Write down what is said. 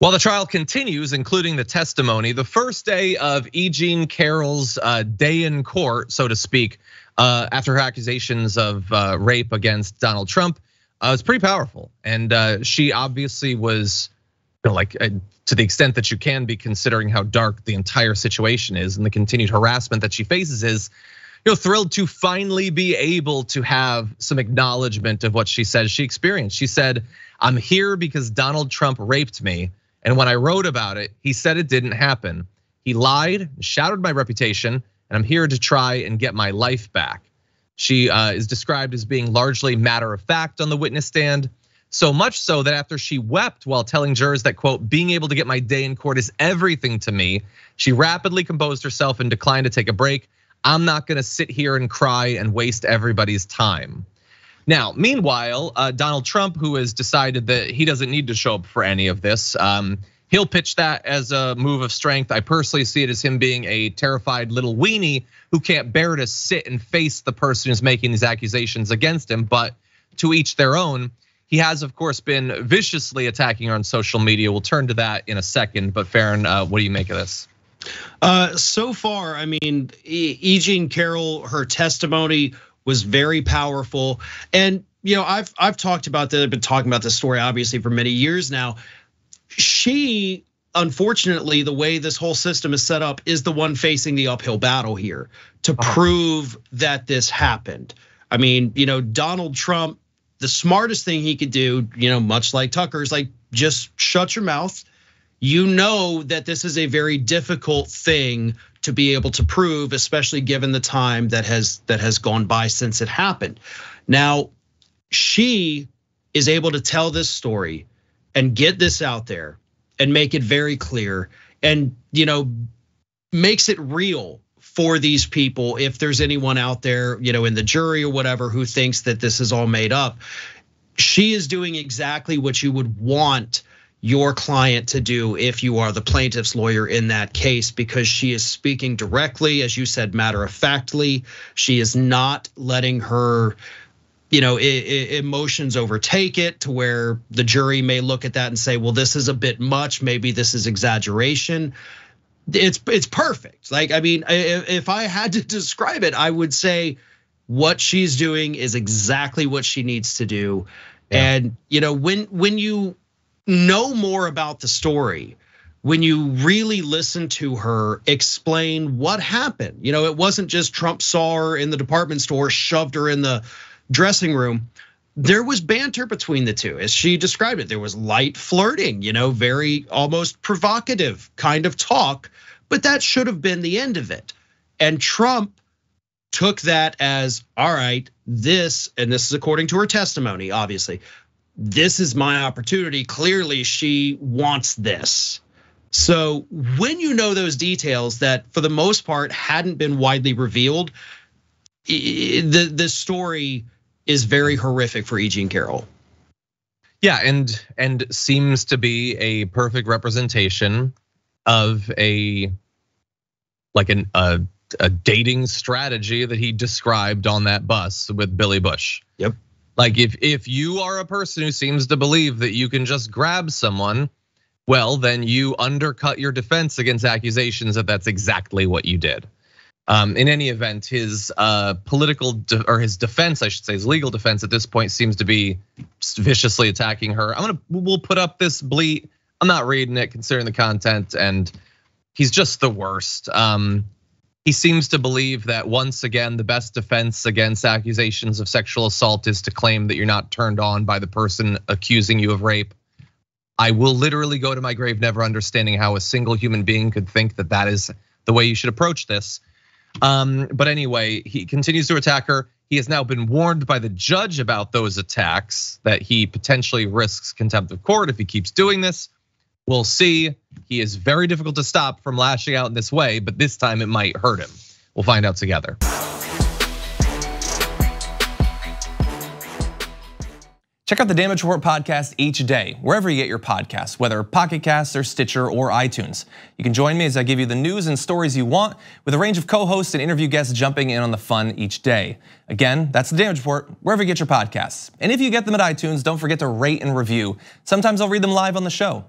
While the trial continues, including the testimony, the first day of E. Jean Carroll's day in court, so to speak, after her accusations of rape against Donald Trump, was pretty powerful. And she obviously was, to the extent that you can be, considering how dark the entire situation is and the continued harassment that she faces, is thrilled to finally be able to have some acknowledgement of what she says she experienced. She said, "I'm here because Donald Trump raped me. And when I wrote about it, he said it didn't happen. He lied, shattered my reputation, and I'm here to try and get my life back." She is described as being largely matter of fact on the witness stand. So much so that after she wept while telling jurors that, quote, "being able to get my day in court is everything to me," she rapidly composed herself and declined to take a break. "I'm not gonna sit here and cry and waste everybody's time." Now, meanwhile, Donald Trump, who has decided that he doesn't need to show up for any of this, he'll pitch that as a move of strength. I personally see it as him being a terrified little weenie who can't bear to sit and face the person who's making these accusations against him, but to each their own. He has, of course, been viciously attacking her on social media. We'll turn to that in a second, but Farron, what do you make of this? So far, I mean, E. Jean Carroll, her testimony was very powerful. And I've been talking about this story obviously for many years now. She, unfortunately, the way this whole system is set up, is the one facing the uphill battle here to prove that this happened. I mean, Donald Trump, the smartest thing he could do, much like Tucker's, like, just shut your mouth. You know that this is a very difficult thing to be able to prove, especially given the time that has gone by since it happened. Now, she is able to tell this story and get this out there and make it very clear, and makes it real for these people. If there's anyone out there, in the jury or whatever, who thinks that this is all made up, she is doing exactly what you would want your client to do if you are the plaintiff's lawyer in that case, because she is speaking directly, as you said, matter of factly. She is not letting her emotions overtake it to where the jury may look at that and say, well, this is a bit much, maybe this is exaggeration. It's perfect. Like, I mean, if I had to describe it, I would say what she's doing is exactly what she needs to do. Yeah. And when you know more about the story, when you really listen to her explain what happened, it wasn't just Trump saw her in the department store, shoved her in the dressing room. There was banter between the two, as she described it. There was light flirting, very almost provocative kind of talk, but that should have been the end of it. And Trump took that as, all right, and this is according to her testimony, obviously, this is my opportunity. Clearly, she wants this. So when you know those details that for the most part hadn't been widely revealed, the story is very horrific for E. Jean Carroll. Yeah, and seems to be a perfect representation of a dating strategy that he described on that bus with Billy Bush. Yep. Like, if you are a person who seems to believe that you can just grab someone, well, then you undercut your defense against accusations that that's exactly what you did. In any event, his his defense, I should say, his legal defense at this point seems to be viciously attacking her. We'll put up this bleat. I'm not reading it, considering the content, and he's just the worst. He seems to believe that once again, the best defense against accusations of sexual assault is to claim that you're not turned on by the person accusing you of rape. I will literally go to my grave never understanding how a single human being could think that that is the way you should approach this. But anyway, he continues to attack her. He has now been warned by the judge about those attacks, that he potentially risks contempt of court if he keeps doing this. We'll see. He is very difficult to stop from lashing out in this way, but this time it might hurt him. We'll find out together. Check out the Damage Report podcast each day, wherever you get your podcasts, whether Pocket Casts or Stitcher or iTunes. You can join me as I give you the news and stories you want, with a range of co-hosts and interview guests jumping in on the fun each day. Again, that's the Damage Report, wherever you get your podcasts. And if you get them at iTunes, don't forget to rate and review. Sometimes I'll read them live on the show.